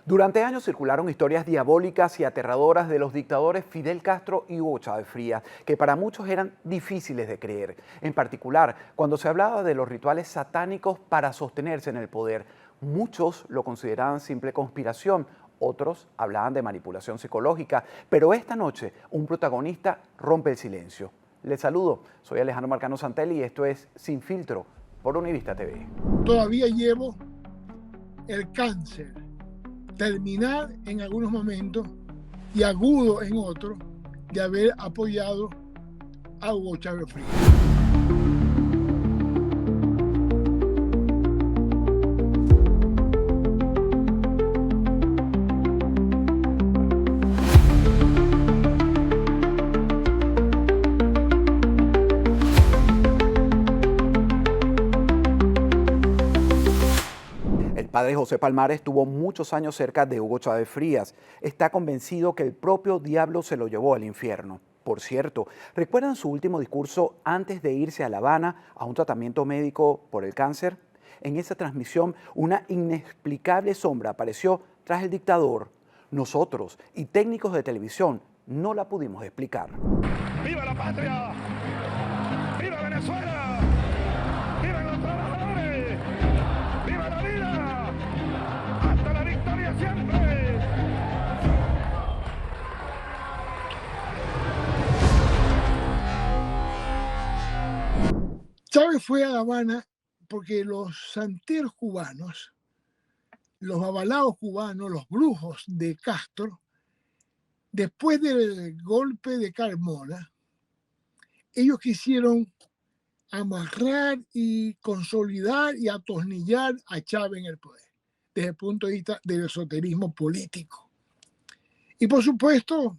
Durante años circularon historias diabólicas y aterradoras de los dictadores Fidel Castro y Hugo Chávez Frías, que para muchos eran difíciles de creer, en particular cuando se hablaba de los rituales satánicos para sostenerse en el poder. Muchos lo consideraban simple conspiración, otros hablaban de manipulación psicológica, pero esta noche un protagonista rompe el silencio. Les saludo, soy Alejandro Marcano Santelli y esto es Sin Filtro por Univista TV. Todavía llevo el cáncer terminal en algunos momentos y agudo en otros de haber apoyado a Hugo Chávez Frías. El padre José Palmares estuvo muchos años cerca de Hugo Chávez Frías. Está convencido que el propio diablo se lo llevó al infierno. Por cierto, ¿recuerdan su último discurso antes de irse a La Habana a un tratamiento médico por el cáncer? En esa transmisión, una inexplicable sombra apareció tras el dictador. Nosotros y técnicos de televisión no la pudimos explicar. ¡Viva la patria! ¡Viva Venezuela! ¡Vivan los trabajadores! ¡Viva la vida! ¡Hasta la victoria siempre! Chávez fue a La Habana porque los santeros cubanos, los babalaos cubanos, los brujos de Castro, después del golpe de Carmona, ellos quisieron amarrar y consolidar y atornillar a Chávez en el poder, desde el punto de vista del esoterismo político. Y por supuesto,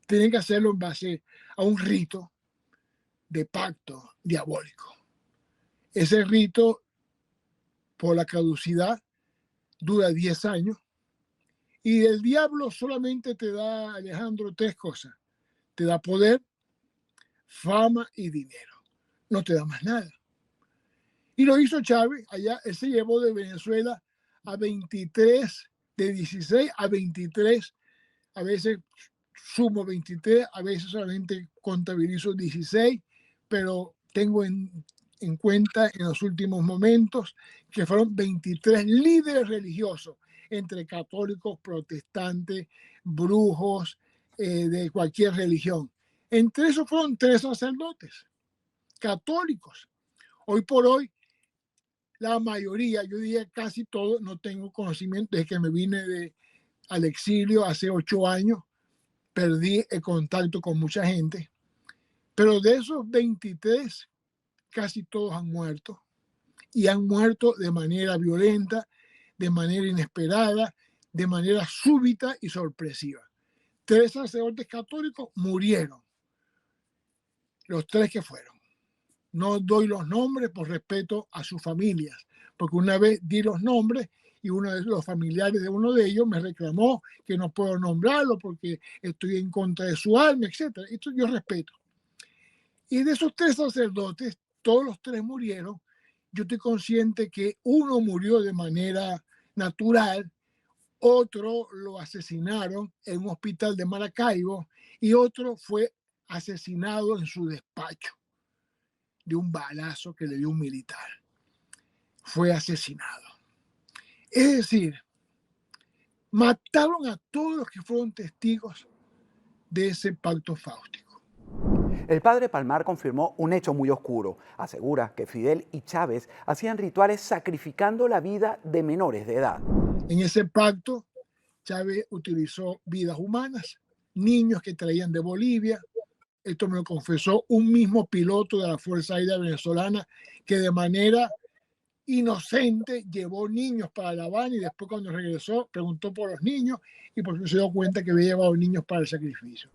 tienen que hacerlo en base a un rito de pacto diabólico. Ese rito, por la caducidad, dura 10 años. Y el diablo solamente te da, Alejandro, 3 cosas. Te da poder, fama y dinero. No te da más nada. Y lo hizo Chávez. Allá él se llevó de Venezuela a 23, de 16 a 23. A veces sumo 23, a veces solamente contabilizo 16, pero tengo en cuenta en los últimos momentos que fueron 23 líderes religiosos, entre católicos, protestantes, brujos, de cualquier religión. Entre esos fueron 3 sacerdotes católicos. Hoy por hoy, la mayoría, yo diría casi todos, no tengo conocimiento desde que me vine al exilio hace 8 años, perdí el contacto con mucha gente, pero de esos 23, casi todos han muerto, y han muerto de manera violenta, de manera inesperada, de manera súbita y sorpresiva. 3 sacerdotes católicos murieron, los 3 que fueron. No doy los nombres por respeto a sus familias, porque una vez di los nombres y uno de los familiares de uno de ellos me reclamó que no puedo nombrarlo porque estoy en contra de su alma, etc. Esto yo respeto. Y de esos 3 sacerdotes, todos los 3 murieron. Yo estoy consciente que uno murió de manera natural, otro lo asesinaron en un hospital de Maracaibo y otro fue asesinado en su despacho de un balazo que le dio un militar. Fue asesinado. Es decir, mataron a todos los que fueron testigos de ese pacto fáustico. El padre Palmar confirmó un hecho muy oscuro. Asegura que Fidel y Chávez hacían rituales sacrificando la vida de menores de edad. En ese pacto, Chávez utilizó vidas humanas, niños que traían de Bolivia. Esto me lo confesó un mismo piloto de la Fuerza Aérea Venezolana que de manera inocente llevó niños para La Habana y después cuando regresó preguntó por los niños y por eso se dio cuenta que había llevado niños para el sacrificio.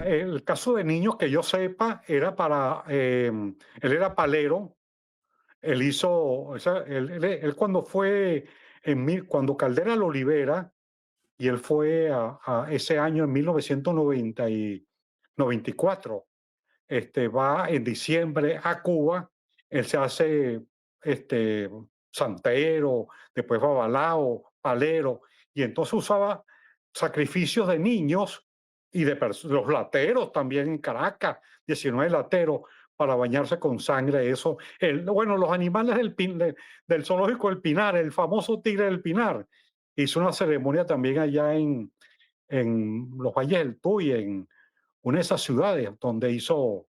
El caso de niños que yo sepa era para, él era palero, él hizo, o sea, él cuando fue, cuando Caldera lo libera, y él fue a ese año en 1994, va en diciembre a Cuba, él se hace este, santero, después babalao, palero, y entonces usaba sacrificios de niños y de los lateros también en Caracas, 19 lateros para bañarse con sangre. Eso, bueno, los animales del zoológico del Pinar, el famoso tigre del Pinar, hizo una ceremonia también allá en los Valles del Tuy, en una de esas ciudades donde hizo,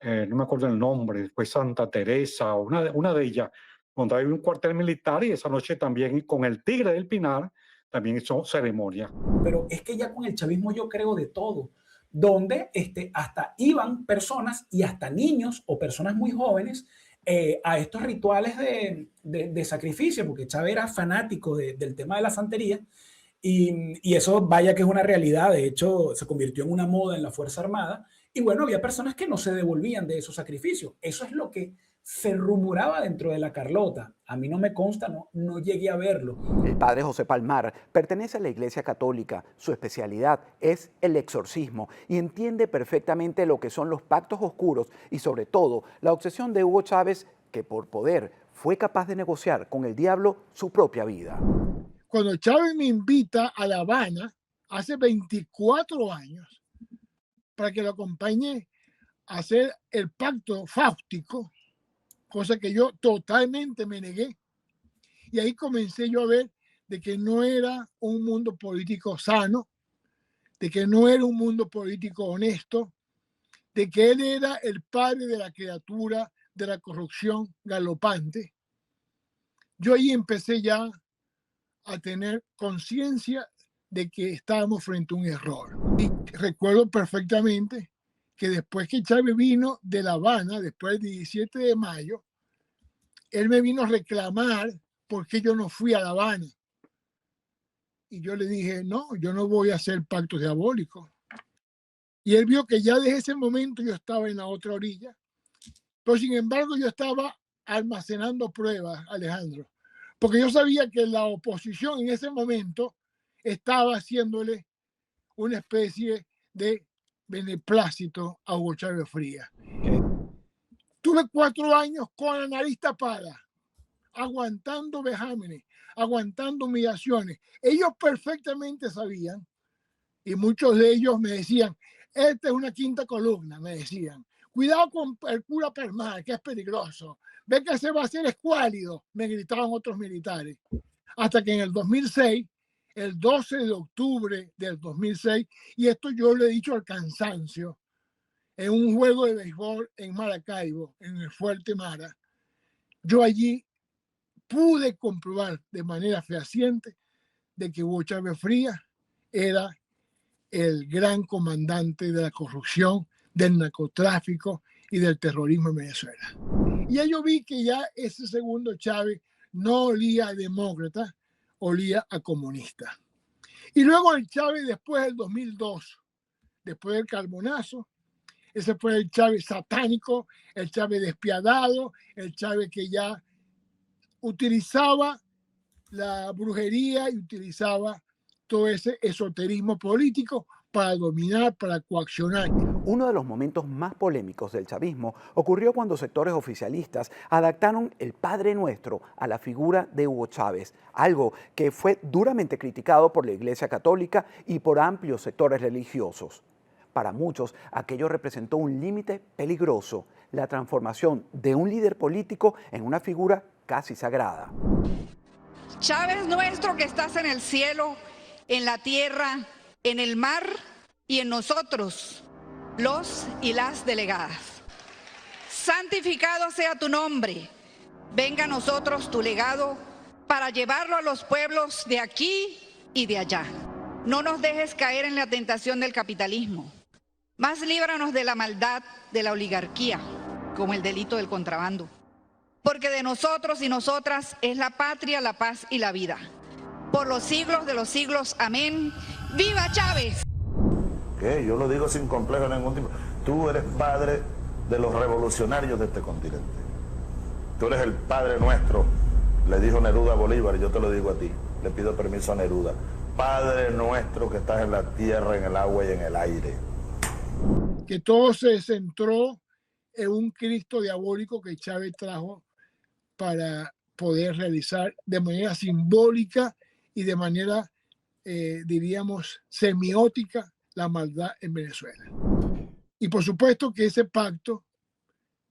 no me acuerdo el nombre, fue Santa Teresa, una de ellas, donde hay un cuartel militar, y esa noche también con el tigre del Pinar también hizo ceremonia. Pero es que ya con el chavismo yo creo de todo, donde hasta iban personas y hasta niños o personas muy jóvenes a estos rituales de sacrificio, porque Chávez era fanático del tema de la santería, y eso vaya que es una realidad. De hecho se convirtió en una moda en la Fuerza Armada, y bueno, había personas que no se devolvían de esos sacrificios. Eso es lo que se rumoraba dentro de la Carlota. A mí no me consta, no llegué a verlo. El padre José Palmar pertenece a la Iglesia Católica. Su especialidad es el exorcismo y entiende perfectamente lo que son los pactos oscuros y sobre todo la obsesión de Hugo Chávez, que por poder fue capaz de negociar con el diablo su propia vida. Cuando Chávez me invita a La Habana hace 24 años para que lo acompañe a hacer el pacto fáustico, cosa que yo totalmente me negué. Y ahí comencé yo a ver de que no era un mundo político sano, de que no era un mundo político honesto, de que él era el padre de la criatura de la corrupción galopante. Yo ahí empecé ya a tener conciencia de que estábamos frente a un error. Y recuerdo perfectamente que después que Chávez vino de La Habana, después del 17 de mayo, él me vino a reclamar por qué yo no fui a La Habana. Y yo le dije, no, yo no voy a hacer pactos diabólicos. Y él vio que ya desde ese momento yo estaba en la otra orilla. Pero sin embargo yo estaba almacenando pruebas, Alejandro, porque yo sabía que la oposición en ese momento estaba haciéndole una especie de beneplácito a Hugo Chávez Frías. Tuve 4 años con la nariz tapada, aguantando vejámenes, aguantando humillaciones. Ellos perfectamente sabían, y muchos de ellos me decían, esta es una quinta columna, me decían. Cuidado con el cura Palmar, que es peligroso. Ve que se va a hacer escuálido, me gritaban otros militares. Hasta que en el 2006, el 12 de octubre del 2006, y esto yo lo he dicho al cansancio, en un juego de béisbol en Maracaibo, en el Fuerte Mara, yo allí pude comprobar de manera fehaciente de que Hugo Chávez Frías era el gran comandante de la corrupción, del narcotráfico y del terrorismo en Venezuela. Y ya yo vi que ya ese segundo Chávez no olía a demócrata, olía a comunista. Y luego el Chávez después del 2002, después del Carbonazo, ese fue el Chávez satánico, el Chávez despiadado, el Chávez que ya utilizaba la brujería y utilizaba todo ese esoterismo político para dominar, para coaccionar. Uno de los momentos más polémicos del chavismo ocurrió cuando sectores oficialistas adaptaron el Padre Nuestro a la figura de Hugo Chávez, algo que fue duramente criticado por la Iglesia Católica y por amplios sectores religiosos. Para muchos, aquello representó un límite peligroso, la transformación de un líder político en una figura casi sagrada. Chávez nuestro, que estás en el cielo, en la tierra, en el mar y en nosotros, los y las delegadas. Santificado sea tu nombre, venga a nosotros tu legado para llevarlo a los pueblos de aquí y de allá. No nos dejes caer en la tentación del capitalismo, más líbranos de la maldad de la oligarquía, como el delito del contrabando. Porque de nosotros y nosotras es la patria, la paz y la vida. Por los siglos de los siglos, amén. ¡Viva Chávez! ¿Qué? Yo lo digo sin complejo de ningún tipo. Tú eres padre de los revolucionarios de este continente. Tú eres el Padre Nuestro, le dijo Neruda a Bolívar, y yo te lo digo a ti. Le pido permiso a Neruda. Padre Nuestro que estás en la tierra, en el agua y en el aire. Que todo se centró en un Cristo diabólico que Chávez trajo para poder realizar de manera simbólica y de manera diríamos, semiótica la maldad en Venezuela. Y por supuesto que ese pacto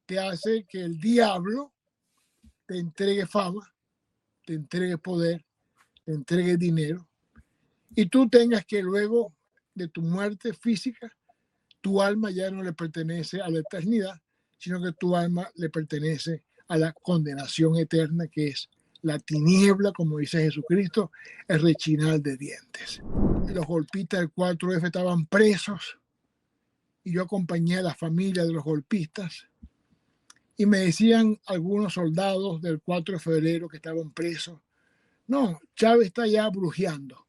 te hace que el diablo te entregue fama, te entregue poder, te entregue dinero, y tú tengas que luego de tu muerte física, tu alma ya no le pertenece a la eternidad, sino que tu alma le pertenece a la condenación eterna, que es la tiniebla, como dice Jesucristo, el rechinar de dientes. Los golpistas del 4F estaban presos y yo acompañé a la familia de los golpistas y me decían algunos soldados del 4 de febrero que estaban presos: no, Chávez está ya brujeando,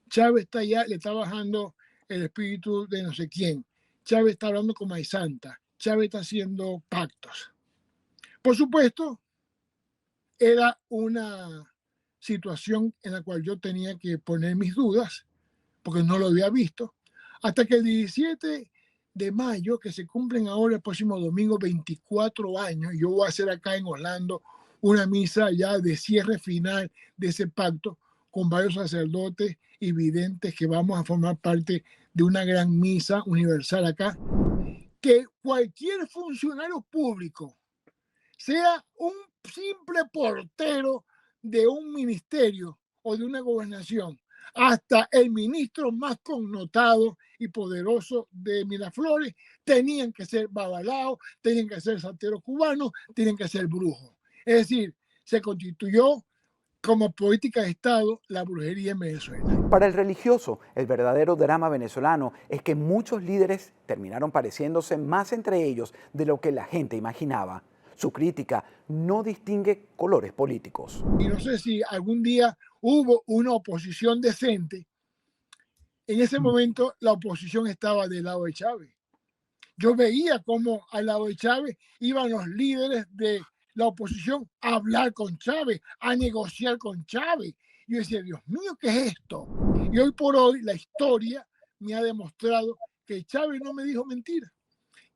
Chávez está ya, le está bajando el espíritu de no sé quién, Chávez está hablando con Maisanta, Chávez está haciendo pactos. Por supuesto, era una situación en la cual yo tenía que poner mis dudas, porque no lo había visto, hasta que el 17 de mayo, que se cumplen ahora el próximo domingo 24 años, yo voy a hacer acá en Orlando una misa ya de cierre final de ese pacto con varios sacerdotes y videntes que vamos a formar parte de una gran misa universal acá, que cualquier funcionario público, sea un simple portero de un ministerio o de una gobernación, hasta el ministro más connotado y poderoso de Miraflores, tenían que ser babalaos, tenían que ser santeros cubanos, tenían que ser brujos. Es decir, se constituyó como política de Estado la brujería en Venezuela. Para el religioso, el verdadero drama venezolano es que muchos líderes terminaron pareciéndose más entre ellos de lo que la gente imaginaba. Su crítica no distingue colores políticos. Y no sé si algún día hubo una oposición decente. En ese momento la oposición estaba del lado de Chávez. Yo veía cómo al lado de Chávez iban los líderes de la oposición a hablar con Chávez, a negociar con Chávez. Yo decía, Dios mío, ¿qué es esto? Y hoy por hoy la historia me ha demostrado que Chávez no me dijo mentira,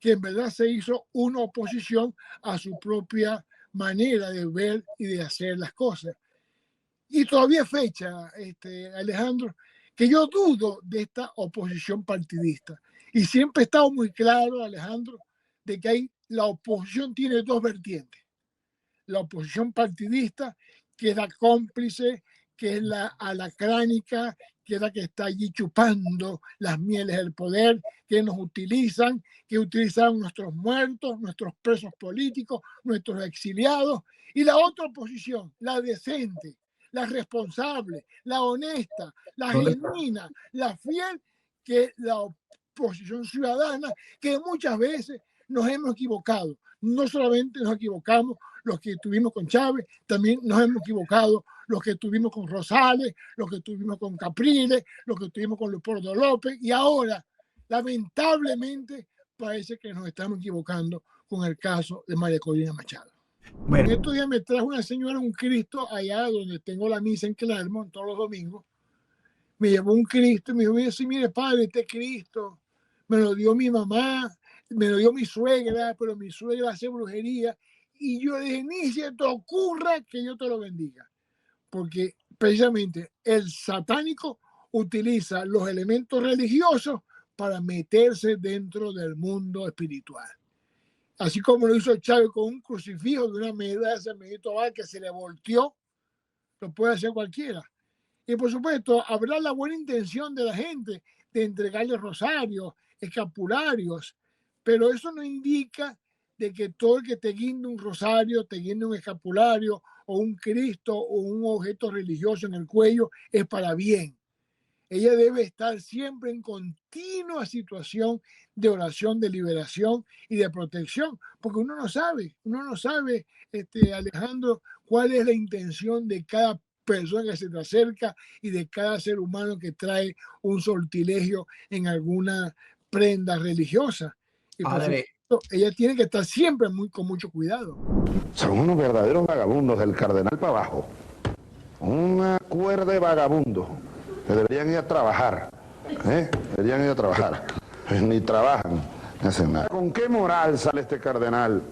que en verdad se hizo una oposición a su propia manera de ver y de hacer las cosas. Y todavía fecha, Alejandro, que yo dudo de esta oposición partidista. Y siempre he estado muy claro, Alejandro, de que la oposición tiene dos vertientes. La oposición partidista, que es la cómplice, que es la alacránica, que es la que está allí chupando las mieles del poder, que nos utilizan, que utilizan nuestros muertos, nuestros presos políticos, nuestros exiliados. Y la otra oposición, la decente, la responsable, la honesta, la genuina, la fiel, que es la oposición ciudadana, que muchas veces nos hemos equivocado. No solamente nos equivocamos los que estuvimos con Chávez, también nos hemos equivocado los que estuvimos con Rosales, los que estuvimos con Capriles, los que estuvimos con Leopoldo López, y ahora, lamentablemente, parece que nos estamos equivocando con el caso de María Corina Machado. Bueno. Estos días me trajo una señora un Cristo allá donde tengo la misa en Claremont todos los domingos. Me llevó un Cristo y me dijo, sí, mire, padre, este Cristo me lo dio mi mamá, me lo dio mi suegra, pero mi suegra hace brujería. Y yo le dije, ni se te ocurra que yo te lo bendiga. Porque precisamente el satánico utiliza los elementos religiosos para meterse dentro del mundo espiritual. Así como lo hizo Chávez con un crucifijo de una medida de San Benito Abad que se le volteó, lo puede hacer cualquiera. Y por supuesto, habrá la buena intención de la gente de entregarle rosarios, escapularios, pero eso no indica de que todo el que te guinde un rosario, te guinde un escapulario o un Cristo o un objeto religioso en el cuello es para bien. Ella debe estar siempre en continua situación de oración, de liberación y de protección, porque uno no sabe, Alejandro, cuál es la intención de cada persona que se te acerca y de cada ser humano que trae un sortilegio en alguna prenda religiosa. Y por supuesto, ella tiene que estar siempre con mucho cuidado. Son unos verdaderos vagabundos del cardenal para abajo. Una cuerda de vagabundos que deberían ir a trabajar. Deberían ir a trabajar. Ni trabajan, ni hacen nada. ¿Con qué moral sale este cardenal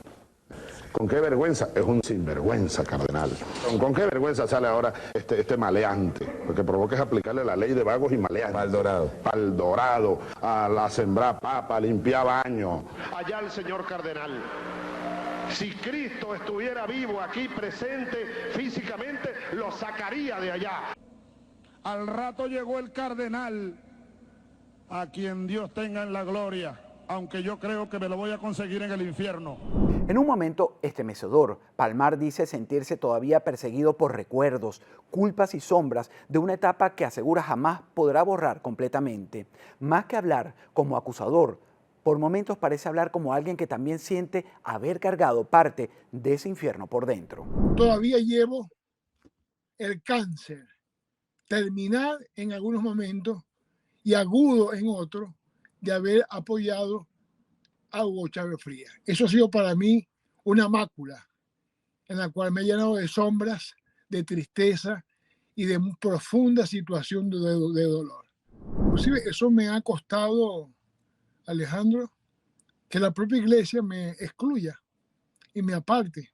¿Con qué vergüenza? Es un sinvergüenza, cardenal. ¿Con qué vergüenza sale ahora este maleante? Porque provoca es aplicarle la ley de vagos y maleantes. Pal Dorado, a la sembrar papa, a limpiar baños. Allá el señor cardenal. Si Cristo estuviera vivo aquí presente físicamente, lo sacaría de allá. Al rato llegó el cardenal, a quien Dios tenga en la gloria, aunque yo creo que me lo voy a conseguir en el infierno. En un momento estremecedor, Palmar dice sentirse todavía perseguido por recuerdos, culpas y sombras de una etapa que asegura jamás podrá borrar completamente. Más que hablar como acusador, por momentos parece hablar como alguien que también siente haber cargado parte de ese infierno por dentro. Todavía llevo el cáncer terminal en algunos momentos y agudo en otros de haber apoyado a Hugo Chávez Frías. Eso ha sido para mí una mácula en la cual me he llenado de sombras, de tristeza y de profunda situación de dolor. Inclusive eso me ha costado, Alejandro, que la propia iglesia me excluya y me aparte.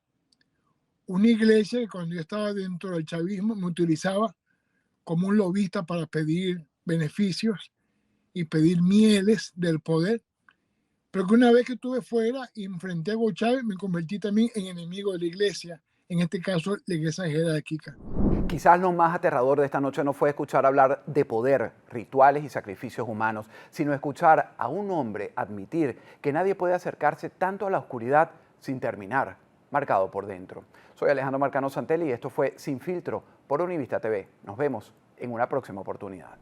Una iglesia que cuando yo estaba dentro del chavismo me utilizaba como un lobista para pedir beneficios y pedir mieles del poder, pero que una vez que estuve fuera y enfrenté a Hugo Chávez, me convertí también en enemigo de la iglesia, en este caso la iglesia jerárquica. Quizás lo más aterrador de esta noche no fue escuchar hablar de poder, rituales y sacrificios humanos, sino escuchar a un hombre admitir que nadie puede acercarse tanto a la oscuridad sin terminar marcado por dentro. Soy Alejandro Marcano Santelli y esto fue Sin Filtro por Univista TV. Nos vemos en una próxima oportunidad.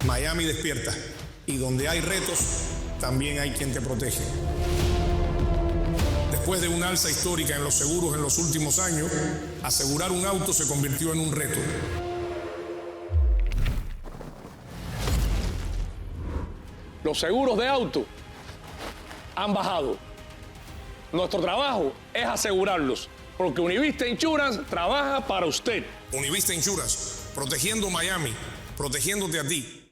Miami despierta, y donde hay retos, también hay quien te protege. Después de un alza histórica en los seguros en los últimos años, asegurar un auto se convirtió en un reto. Los seguros de auto han bajado. Nuestro trabajo es asegurarlos, porque Univista Insurance trabaja para usted. Univista Insurance, protegiendo Miami, protegiéndote a ti.